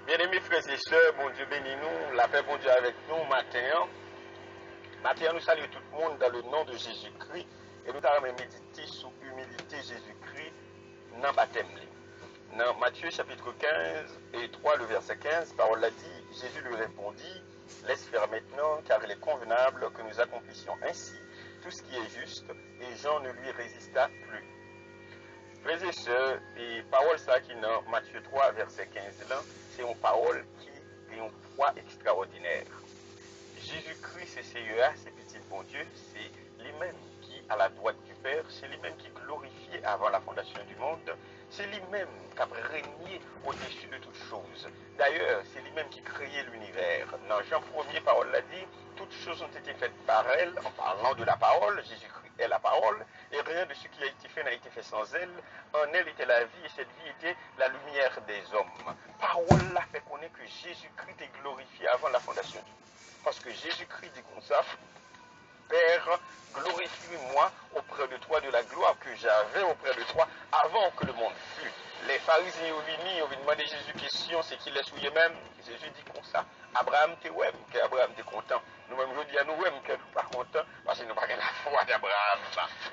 Bien-aimés frères et sœurs, bon Dieu bénis nous, la paix bon Dieu avec nous matin. Matin, nous saluons tout le monde dans le nom de Jésus-Christ et nous allons méditer sur l'humilité Jésus-Christ dans le baptême. Dans Matthieu chapitre 15 et 3, le verset 15, parole l'a dit, Jésus lui répondit, laisse faire maintenant car il est convenable que nous accomplissions ainsi tout ce qui est juste et Jean ne lui résista plus. Frères et sœurs, et parole ça qui est dans Matthieu 3, verset 15 là, c'est une parole qui a une foi extraordinaire. Jésus-Christ, c'est Seigneur, c'est petit bon Dieu, c'est lui-même qui, à la droite du Père, c'est lui-même qui glorifié avant la fondation du monde, c'est lui-même qui a régné au-dessus de toutes choses. D'ailleurs, c'est lui-même qui créait l'univers. Dans Jean 1er, parole l'a dit, toutes choses ont été faites par elle, en parlant de la parole, Jésus-Christ est la parole, et rien de ce qui a été fait n'a été fait sans elle. En elle était la vie, et cette vie était la lumière des hommes. Parole là fait connaître que Jésus-Christ est glorifié avant la fondation du monde. Parce que Jésus-Christ dit comme ça, Père, glorifie-moi auprès de toi de la gloire que j'avais auprès de toi avant que le monde fût. Les pharisiens ont demandé Jésus question, c'est qu'il est souillé même. Jésus dit comme ça, Abraham t'es ouais, que Abraham t'es content. Nous-mêmes, je dis à nous, que nous pas contents, parce que nous n'avons pas la foi d'Abraham.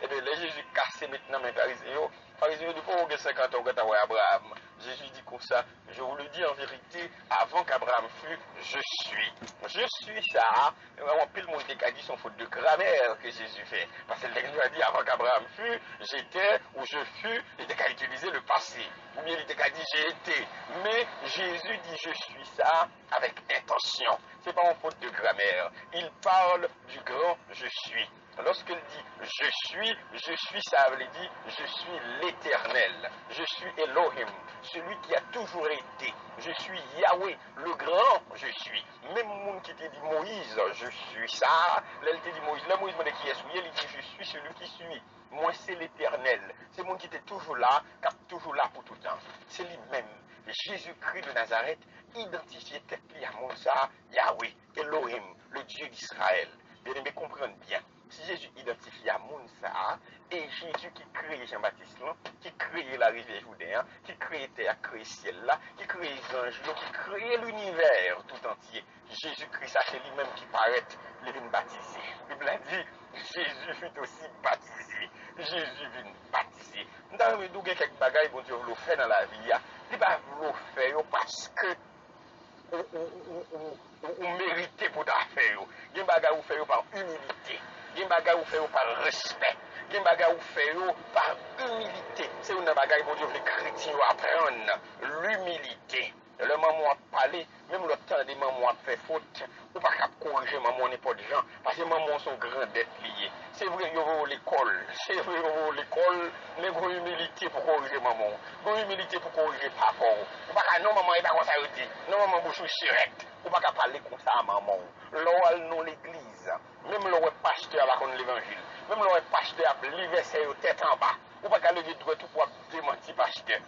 Et bien, les Jésus cassé maintenant mes pharisiens. Pharisiens disent, pour 50 ans, que tu as Abraham. Jésus dit comme ça, je vous le dis en vérité, avant qu'Abraham fût, je suis. Je suis ça. On pile mon décadis son faute de grammaire que Jésus fait. Parce que l'exemple a dit, avant qu'Abraham fût, j'étais ou je fus, il était qu'à utiliser le passé. Ou bien il était qu'à dire j'ai été. Mais Jésus dit, je suis ça avec intention. C'est pas en faute de grammaire. Il parle du grand je suis. Lorsqu'il dit je suis, ça veut dire je suis l'éternel. Je suis Elohim, celui qui a toujours été. Je suis Yahweh, le grand je suis. Même monde qui te dit Moïse, je suis ça. Là, il te dit Moïse, là, Moïse m'a dit qui est souillé, il dit je suis celui qui suis. Moi, c'est l'éternel. C'est monde qui était toujours là, qui est toujours là pour tout le temps. C'est lui-même. Jésus-Christ de Nazareth identifié tête à Moussa, Yahweh, Elohim, le Dieu d'Israël. Bien-aimés, comprenez bien. Si Jésus identifie à Moussa, et Jésus qui crée Jean-Baptiste, qui crée la rivière Jourdain, qui crée terre, qui crée ciel là, qui crée les anges, qui crée l'univers tout entier. Jésus-Christ, ça c'est lui-même qui paraît, il vient baptiser. La Bible a dit, Jésus fut aussi baptisé. Jésus vient baptiser. Nous avons dit quelques bagailles, bon Dieu, vous le fait dans la vie. Il va vous le faire parce que ou mériter pour ta faire. Il y a des bagages qui vous par humilité. Il y a des bagages qui vous par respect. Il y a des bagages qui vous par humilité. C'est une bagaille que Dieu veut les chrétiens apprendre. L'humilité. Le maman a parlé, même le temps des mamans a fait faute, ou pas qu'à corriger maman n'importe gens, parce que maman sont grandes dettes liées. C'est vrai, il y a l'école, c'est vrai, il y a l'école, mais il y a humilité pour corriger maman, il y a humilité pour corriger papa. Ou pas qu'à non maman, il n'est pas comme ça, non maman, bouche chirette, ou pas qu'à parler comme ça à maman. L'oral non l'église, même le pasteur à la l'évangile, même le pasteur a livré ses têtes en bas, ou pas qu'à lever droit tout pour démentir pasteur.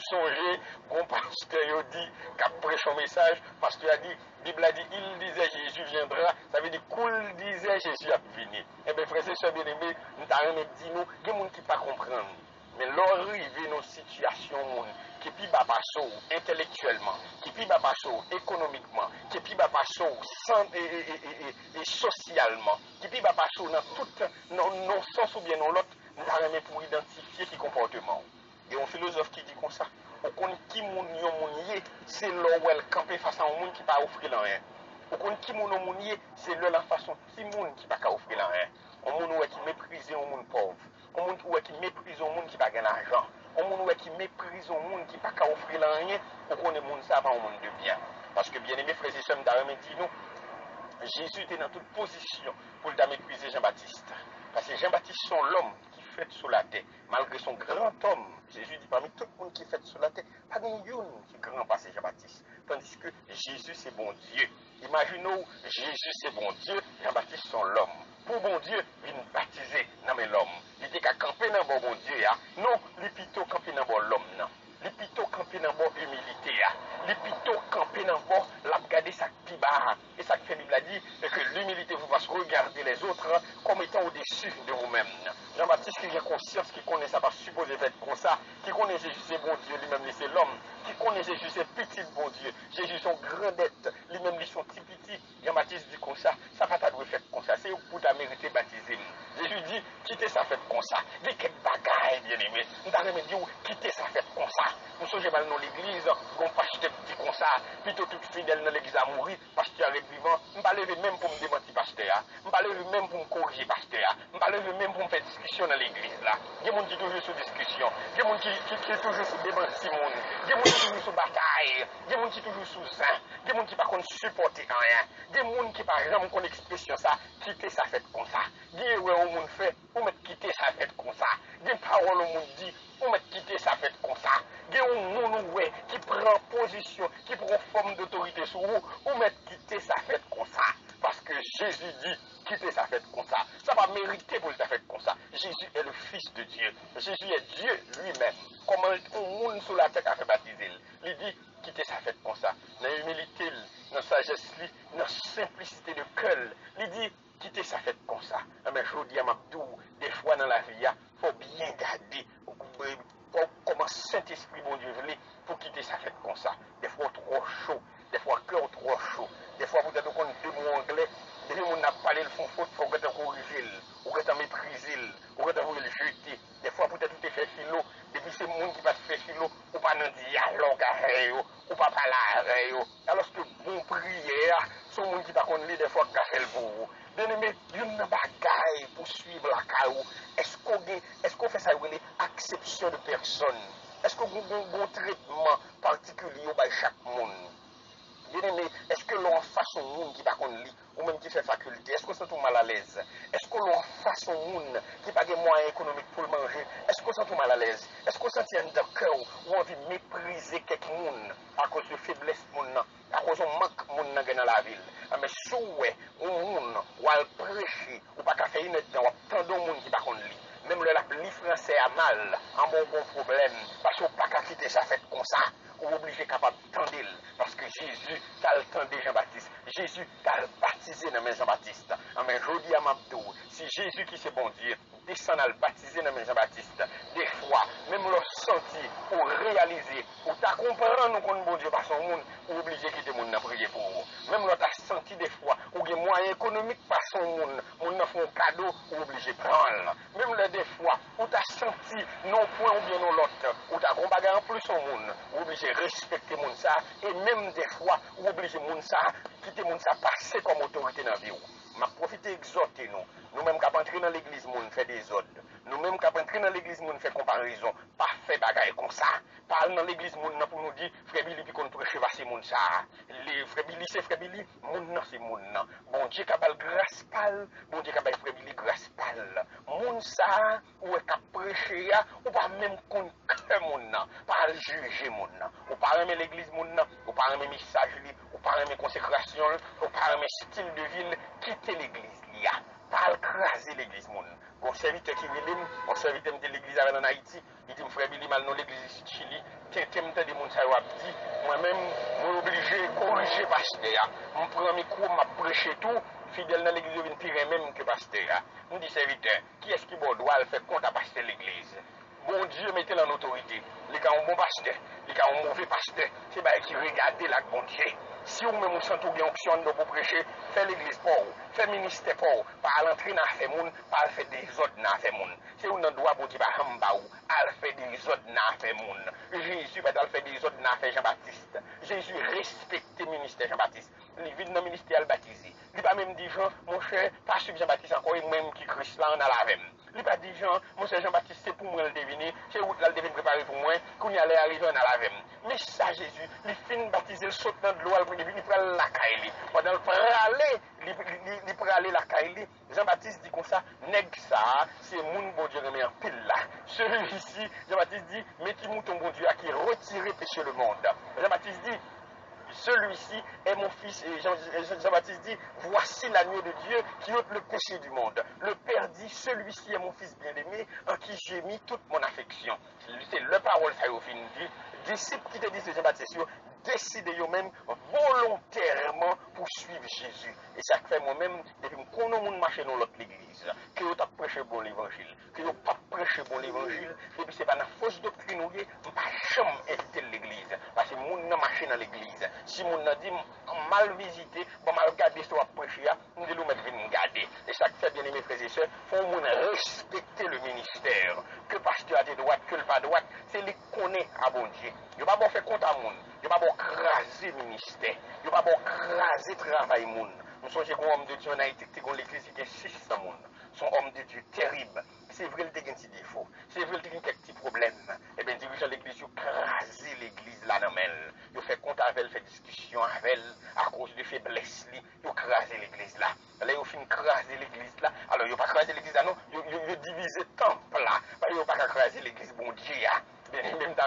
Songez, mon pasteur dit, qui a prêché son message, pasteur a dit, la Bible a dit, il disait Jésus viendra, ça veut dire qu'il disait Jésus a venu. Eh bien, frères et sœurs bien-aimés, nous avons dit, nous, il y a des gens qui ne pas comprendre. Mais l'arrivée dans une situation qui est plus bas intellectuellement, qui est plus bas économiquement, qui est plus bas et socialement, qui est plus bas dans tout, non sens ou bien dans l'autre, nous avons pour identifier qui comportement. Il y a un philosophe qui dit comme ça, au compte qui mounier, c'est là où elle campe face à un monde qui ne peut pas offrir rien. Au compte qui mounier, c'est là la façon qui monde qui ne peut pas offrir rien. Un monde qui méprise un monde pauvre. Un monde qui méprise un monde qui n'a pas d'argent. Un monde qui méprise un monde qui ne peut pas offrir rien. Au compte de monde ça va un monde de bien. Parce que bien aimé frères et sœurs, nous, Jésus était dans toute position pour le mépriser Jean-Baptiste. Parce que Jean-Baptiste, c'est l'homme qui fait sur la terre. Malgré son grand homme, Jésus dit parmi tout le monde qui fait sur la terre, pas de qui est grand passé Jean-Baptiste. Tandis que Jésus, c'est bon Dieu. Imaginons, Jésus, c'est bon Dieu, Jean-Baptiste, c'est l'homme. Pour bon Dieu, il nous baptiser dans l'homme. Il était qu'à camper dans le bon Dieu. Non, il est plutôt camper dans l'homme. Il est plutôt camper dans l'humilité. Il est plutôt camper dans la garder sa pibar. Et ça que fait Bible a dit, c'est que l'humilité vous fasse regarder les autres comme étant au-dessus de vous-même. Jean-Baptiste qui a conscience, qui connaît ça, pas supposé être comme ça, qui connaît Jésus, c'est bon Dieu lui-même, c'est l'homme, qui connaît Jésus, c'est petit bon Dieu. Jésus son grandette, lui-même lui son petit petit. Jean-Baptiste dit comme ça va pas doit faire comme ça. C'est pour ta mériter baptiser. Jésus dit, quittez sa fête comme ça. Dis quel bagaille, bien aimé. Nous t'avons dit, quittez sa fête comme ça. Nous sommes mal dans l'église, on pasteur petit comme ça. Plutôt tout fidèle dans l'église à mourir, pasteur avec vivant. Je ne vais pas lever même pour me démentir pasteur. Je ne vais pas lever même pour me corriger pasteur. Je ne vais pas lever même pour me faire discussion dans l'église là. Il y a des gens qui sont toujours sous discussion. Il y a des gens qui sont toujours sous débat Simone. Il y a des gens qui sont toujours sous bataille. Il y a des gens qui sont toujours sous saint. Il y a des gens qui ne peuvent pas supporter rien. Il y a des gens qui par exemple qu'on expression ça, quitter sa fête comme ça. Il y a des gens qui fait, ou mettre quitter sa fête comme ça. Il y a des paroles au monde dit, ou mettre quitter sa fête comme ça. Il y a des gens qui prend position, qui prend forme d'autorité sur vous, ou mettre quitter sa fête comme ça. Parce que Jésus dit, quitter sa fête comme ça. Ça va mériter pour sa fête comme ça. Jésus est le Fils de Dieu. Jésus est Dieu lui-même. Comment un monde sur la terre a fait baptiser. Il dit, quitter sa fête comme ça. Dans l'humilité, dans la sagesse, dans la simplicité de cœur. Il dit, quitter sa fête comme ça. Mais je dis à Mabdou, des fois dans la vie, il faut bien garder. Comment Saint-Esprit, mon Dieu, veut pour quitter sa fête comme ça. Des fois trop chaud, des fois cœur trop chaud, des fois peut-être qu'on a deux mots anglais, des fois on a parlé le fond faute, il faut que tu corriger, ou que tu maîtriser, ou que tu le jeter. Des fois peut-être tu fais philo, depuis c'est le monde qui va te faire philo, ou pas dans dialogue avec eux, ou pas parler avec eux. Alors que bon prière, c'est le monde qui va connaître des fois qui fait le pour vous. Bien aimé, une bagaille pour suivre la caillou. Est-ce qu'on fait ça avec l'acception de personne? Est-ce qu'on a un bon traitement particulier à chaque monde? Bien aimé, est-ce que l'on fasse un monde qui va qu'on lit, ou même qui fait faculté? Est-ce qu'on se sent mal à l'aise? Est-ce que l'on fasse un monde qui n'a pas de moyens économiques pour le manger? Est-ce qu'on se sent mal à l'aise? Est-ce qu'on se tient de cœur ou envie de mépriser quelqu'un à cause de faiblesse à cause de manque dans la ville? Mais si on monde ou à prêcher, ou pas qu'à faire une temps, tant de monde qui va qu'on lit. Même le français a mal, un bon problème, parce qu'on pas qu'à quitter sa fête comme ça, ou obligé capable d'attendre, parce que Jésus t'a le Jean-Baptiste, Jésus t'a baptisé dans mes Jean-Baptiste. Mais je dis à Mabdou, si Jésus qui c'est bon Dieu, descend à le baptiser dans mes Jean-Baptiste, des fois, même le sentir, ou réaliser, ou t'as comprendre qu'on bon Dieu par son monde, ou obligé quitter le monde prier pour vous. Même le t'as senti des fois, ou des moyens économiques par son monde, moun n'a fait un cadeau, ou obligé prendre. Même le des fois, où tu as senti non point ou bien non l'autre, où tu as combattu en plus au monde, ou obligé respecter mon ça, et même des fois, ou obligé mon ça, quitter mon ça, passer comme autorité dans la vie. m'a profité exhorter nous. Nous-mêmes qui entrer dans l'église, nous fait des ordres. Nous-mêmes qui entrer dans l'église, nous fait comparaison. Pas fait bagaille comme ça. Parle dans l'église, nous pour nous dire, frère Billy, puis qu'on prêche, c'est mon ça. Les frère Billy, c'est frère Billy, mon c'est mon. Bon Dieu qui a grâce pâle, bon Dieu qui a frère Billy grâce pâle. Mon ça, ou est qu'à prêcher, ou pas même qu'on que mon, pas juger mon. Ou pas aimer l'église mon, ou pas aimer message, ou pas aimer consécration, ou pas aimer style de ville, quitter l'église là. Pas craser l'église mon. Mon serviteur qui vient, mon serviteur de l'église en Haïti, il dit, mon frère Billy, mal dans l'église Chili, t'aimes de mon ça dit, moi-même, je suis obligé de corriger pasteur. Mon premier coup, m'a prêché tout, fidèle dans l'église, je pire même que pasteur. On dit, serviteur, qui est-ce qui doit faire compte à pasteur l'église? Bon Dieu mettez en autorité. Les cas ont bon pasteur, les cas ont mauvais pasteur. C'est bien qui regardez là, bon Dieu. Si vous même vous sentez bien option de vous prêcher, faites l'église pour vous, faites ministère pour vous, pas l'entrée dans la monde, pas faire des autres dans la monde. Si vous n'avez pas de hamba ou, à faire des autres dans la monde. Jésus va faire des autres dans la Jean-Baptiste. Jésus respecte le ministère Jean-Baptiste. Il vit dans le ministère baptisé. Il ne pas même dit Jean, mon cher, pas suivre Jean-Baptiste encore, même qui Christ là, on a la même. Il ne pas dit Jean, mon cher Jean-Baptiste, c'est pour moi le deviner, c'est où là le devine préparer pour moi, qu'on y allait arriver, on a la même. Mais ça, Jésus, il finit baptiser, il saute dans de l'eau, il prend la caille. Pendant le prend aller la caille. Jean-Baptiste dit comme ça, nèg ça, c'est mon bon Dieu remet en pile là. Celui-ci, Jean-Baptiste dit, mettez-moi ton bon Dieu à qui retirer péché le monde. Jean-Baptiste dit, celui-ci est mon fils. Et Jean-Baptiste dit, voici l'agneau de Dieu qui ôte le péché du monde. Le Père dit, celui-ci est mon fils bien-aimé en qui j'ai mis toute mon affection. C'est le parole ça au fin dit. Disciples qui te disent de Jean-Baptiste, décidez eux-mêmes volontairement pour suivre Jésus. Et ça fait moi-même, depuis que nous avons marché dans l'autre église, que nous avons prêché bon l'évangile, que nous n'avons pas prêché bon l'évangile, et puis c'est pas une fausse doctrine, nous n'avons pas jamais invité l'église. Parce que moun nan marcher dans l'église. Si moun nan dit mal visité, bon mal regarder sur prêcher, nous devons mettre venir regarder. Et ça fait bien aimé frères et sœurs, faut moun respecter le ministère. Que pasteur a des droites, que le pas droite, c'est les connaît à bon Dieu. Il va pas faire compte à moun, il va pas craser ministère, il va pas craser travail moun. Nous sommes chez un homme de Dieu en Haïti qui a l'église qui est 600 moun. Son homme de Dieu terrible. C'est vrai, il a des petits défauts. C'est vrai, il a quelques petits problèmes. Eh bien, dirigeant l'église, il a crasé l'église là dans elle. Il a fait compte avec elle, fait discussion avec elle, à cause de faiblesse, il a crasé l'église là. Là, il a fini de craser l'église là. Alors, il n'a pas crasé l'église là, non. Il a divisé le temple là. Il n'a pas crasé l'église, bon Dieu. Même dans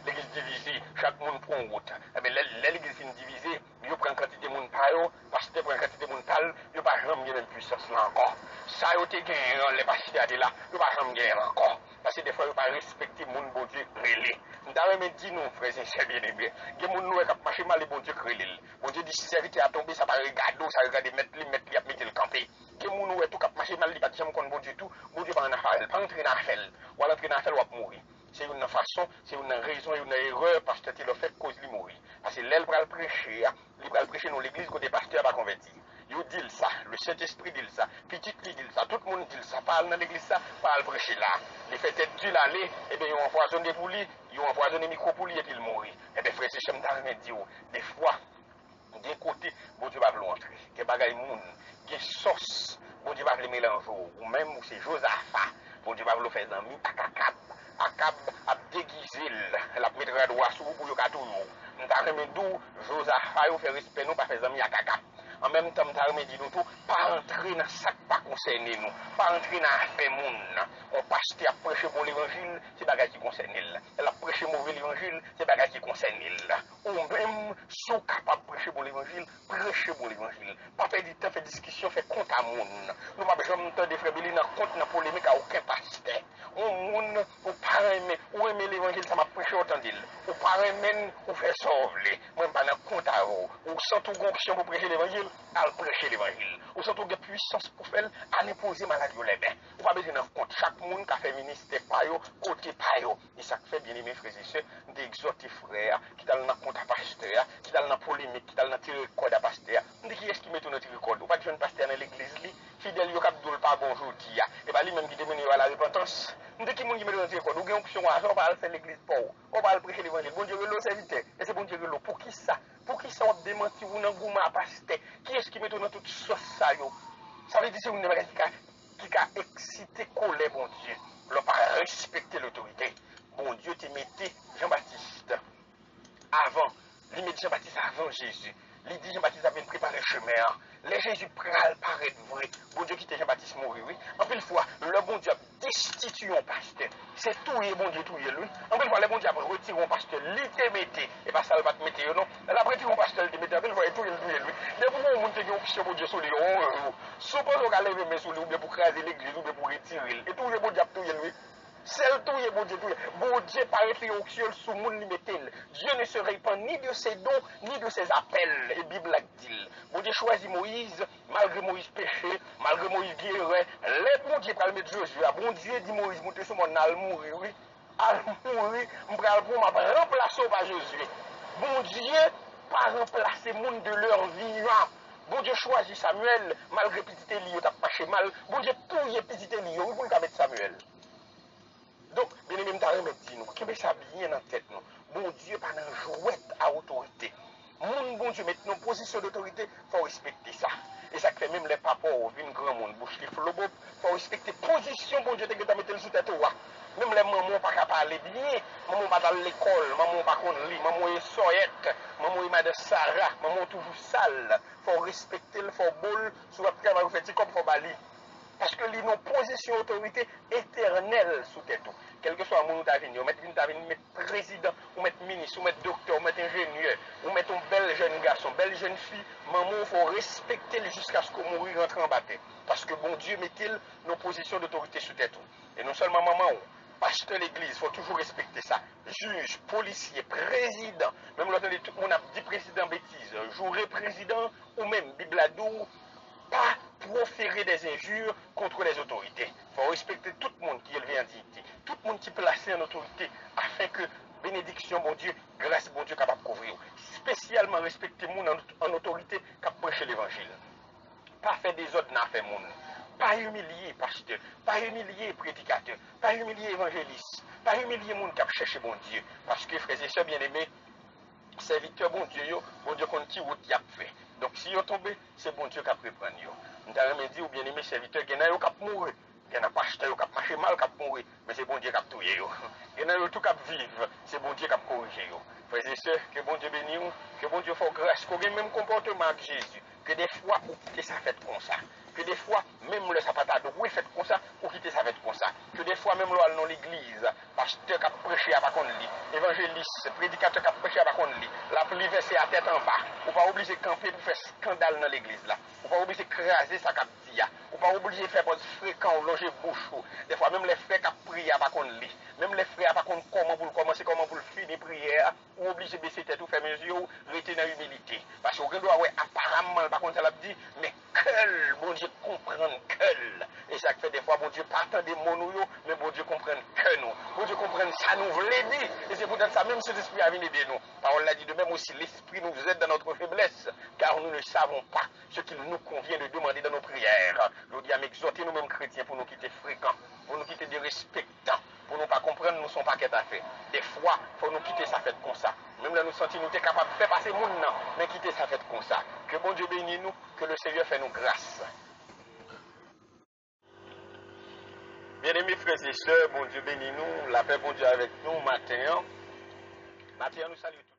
l'église divisée, chaque monde prend une route. Mais l'église est divisée, il prend une quantité de monde par eux, pasteur prend une quantité de monde par eux, il n'y a pas jamais une puissance là encore. Ça a été gagné, les pasteurs là, il n'y a pas jamais gagné encore. Parce que des fois, il n'y a pas respecté le monde, bon Dieu, relais. Nous avons dit, nous, frères et sœurs bien-aimés, il y a des gens qui ont marché mal, le bon Dieu, relais. Bon Dieu dit, si serviteur a tombé, ça va regarder, ça va regarder, mettre, le camper. Il y a des gens qui ont marché mal, il n'y a pas de jamais contre bon Dieu tout, bon Dieu, pas en affaire, pas entrer dans l'affaire, ou alors entrer dans l'affaire, ou va mourir. C'est une façon, c'est une raison, une erreur parce que tu le fait cause de mourir. Parce que l'aile va le prêcher, il va le prêcher dans l'église que des pasteurs va convertir. Il dit ça, le Saint-Esprit dit ça, petit dit ça, tout le monde dit ça, parle dans l'église ça, parle prêcher là. Il fait être Dieu l'aller, et bien ils ont empoisonné pour lui, ils ont empoisonné micro pour lui et puis il mourit. Et bien frère, c'est chème dit des fois, d'un côté, bon Dieu va vous entrer, que bagaille moun, que sauce, bon Dieu va vous mélanger, ou même où c'est Josaphat, bon Dieu va vous faire dans mi Akab a déguisé la mettre à droite sur pour le gâteau. Nous avons dit Josaphat fait respect nous pas faire amis à Akab. En même temps, nous avons dit nous tout pas entrer dans ça pas concerné nous, pas entrer dans affaire monde. On pasteur a prêché bon l'évangile, c'est bagage qui concerne elle. Elle a prêché mauvais l'évangile, c'est bagage qui concerne elle. Ou même sont capables de prêcher bon l'évangile, prêcher bon l'évangile. Pas faire du temps, faire discussion, faire compte à monde. Nous pas besoin de temps de frères Béli dans compte dans polémique à aucun pasteur. On ou pas aimer, ou aimer l'évangile, ça m'a prêché autant d'il. Ou pas aimer, ou faire sauver. Moi, pas dans compte à vous. Ou sans tout onction pour prêcher l'évangile, à prêcher l'évangile. Ou sans tout puissance pour faire, à imposer maladie au lait. Ou pas besoin de compte. Chaque monde qui a fait ministère par eux, côté par eux. Et ça fait bien aimer, frères et sœurs, d'exhorter frères, qui dans le compte à pasteur, qui dans la polémique, qui dans le tiré code à pasteur. On dit qui est-ce qui met tout notre code? Ou pas de jeune pasteur dans l'église, fidèle, il y a pas bonjour, et pas lui même qui demande à la repentance. Nous dit qui met dans notre code? Nous avons une option à ça, on va faire l'église pour vous. On va prêcher l'évangile. Bon Dieu, le serviteur. Et c'est bon Dieu, le. Pour qui ça? Pour qui ça on démenti ou dans gouma à pasteur? Qui est-ce qui met dans toute sauce ça yo? Ça veut dire que c'est une bagage qui a excité colère, bon Dieu. On pas respecter l'autorité. Bon Dieu, tu mettais Jean-Baptiste avant. Il met Jean-Baptiste avant Jésus. Il dit Jean-Baptiste avait préparé le chemin. Les Jésus pral paraître vrai. Bon Dieu qui était Jean-Baptiste mourir, oui. En plus fois, le bon Dieu a destitué un pasteur. C'est tout et bon Dieu tout et lui. En plus fois, le bon Dieu a retiré un pasteur, il te mettait. Et pas ça, il va te mettre, non. Elle a retiré un pasteur, il te mettait. En plus fois, tout et lui. Dès que vous montez une option pour Dieu sur lui, suppose qu'on va lever mes sous lui, ou bien pour craser l'église, ou bien pour retirer. Et tout et bon Dieu a tout et lui. C'est tout, bon Dieu, tout. Bon Dieu paraît triomphal sous mon limitel. Dieu ne se répand ni de ses dons, ni de ses appels. Et Bible a dit. Bon Dieu choisit Moïse, malgré Moïse péché, malgré Moïse guéret. Les bon Dieu pour le mettre Josué. Bon Dieu dit Moïse, montez sur mon al mourir, oui. Al mourir, m'a remplacé par Josué. Bon Dieu, pas remplacer le monde de leur vivant. Bon Dieu choisit Samuel, malgré petit Élie, t'as pas chez mal. Bon Dieu tout y est petit Élie, oui, pour le mettre Samuel. Donc, bien aimé, je dis nous, que ça bien en tête nous. Bon Dieu, pas un jouet à autorité. Bon Dieu, maintenant, position d'autorité, il faut respecter ça. Et ça fait même les papas, une grand monde, bouche les flobo, il faut respecter position, bon Dieu, de mettre le sous tête. Même les mamans pas parler bien, maman pas dans l'école, maman pas qu'on lit, maman est soyette, maman est madame Sarah, maman toujours sale. Il faut respecter le faut bol, sur le travail, vous faites comme il faut bali. Parce que les non position autorité éternelle sous tête. Quel que soit mon d'avenir, ou mettre président, ou mettre ministre, ou mettre docteur, ou mettre ingénieur, ou mettre un bel jeune garçon, belle jeune fille, maman, il faut respecter jusqu'à ce qu'on mourir rentre en bataille. Parce que bon Dieu met-il nos positions d'autorité sous tête. Et non seulement maman, pasteur l'église, il faut toujours respecter ça. Juge, policier, président, même lorsque tout le monde a dit président bêtise, jouer président, ou même Bibladou, pas proférer des injures contre les autorités. Il faut respecter tout le monde qui est élevé en dignité, tout le monde qui est placé en autorité, afin que bénédiction, bon Dieu, grâce, bon Dieu, capable spécialement respecter moun en autorité qui prêcher l'évangile. Pas faire des ordres dans faire moun. Pas humilier pasteur, pas humilier prédicateur, pas humilier évangéliste, pas humilier moun qui a cherché bon Dieu. Parce que frères et sœurs bien-aimés, serviteur bon Dieu compte qui route y a fait. Donc si yo tombé, c'est bon Dieu qui a préprendre yo. Nous avons dit ou bien-aimé serviteur, il y en a yo qui mourir. Il y en a pasteur qui a marché mal, qui a mourir, mais c'est bon Dieu qui a tué yo. Il y en a yo tout qui a vivre, c'est bon Dieu qui a corrigé yo. Frères et sœurs, que bon Dieu bénisse nous, que bon Dieu fasse grâce, qu'on ait le même comportement que Jésus. Que des fois, vous quittez ça fait comme ça. Que des fois, même le sapatado, vous faites comme ça, vous quittez ça fait comme ça. Que des fois, même l'on dans l'église, pasteur qui a prêché à Bakon li, évangéliste, prédicateur qui a prêché à Bakon li, la pluie versée à tête en bas. Ou pas obligé de camper pour faire scandale dans l'église là. Ou pas obligé de craser sa captia. Ou pas obligé de faire bon fréquent, longer bouche. Des fois, même les frères qui a prié à Bakon li, même les frères à Bakon comment pour commencer, comment pour finir prière, ou obligé de baisser tête ou faire mes yeux, rester dans l'humilité. Parce qu'on doit, ouais, apparemment, par contre, ça l'a dit, mais quel, bon Dieu, comprendre quel. Et ça fait des fois, bon Dieu, pas tant des mots nous, mais bon Dieu, comprendre que nous. Bon Dieu, comprendre ça nous voulait dire. Et c'est peut-être ça, même cet esprit a venu aider nous. Parole l'a dit de même aussi, l'esprit nous aide dans notre faiblesse, car nous ne savons pas ce qu'il nous convient de demander dans nos prières. Je dis à m'exhorter nous-mêmes chrétiens pour nous quitter fréquents, pour nous quitter des respectants, pour nous pas comprendre, nous ne sommes pas qu'à fait. Des fois, il faut nous quitter ça fait comme ça. Même là, nous sentons nous sommes capables de faire passer le monde, mais quitter ça fait comme ça. Que bon Dieu bénisse nous, que le Seigneur fait nous grâce. Bien-aimés frères et sœurs, bon Dieu bénisse nous, la paix bon Dieu avec nous, matin. Matin, nous saluons tous.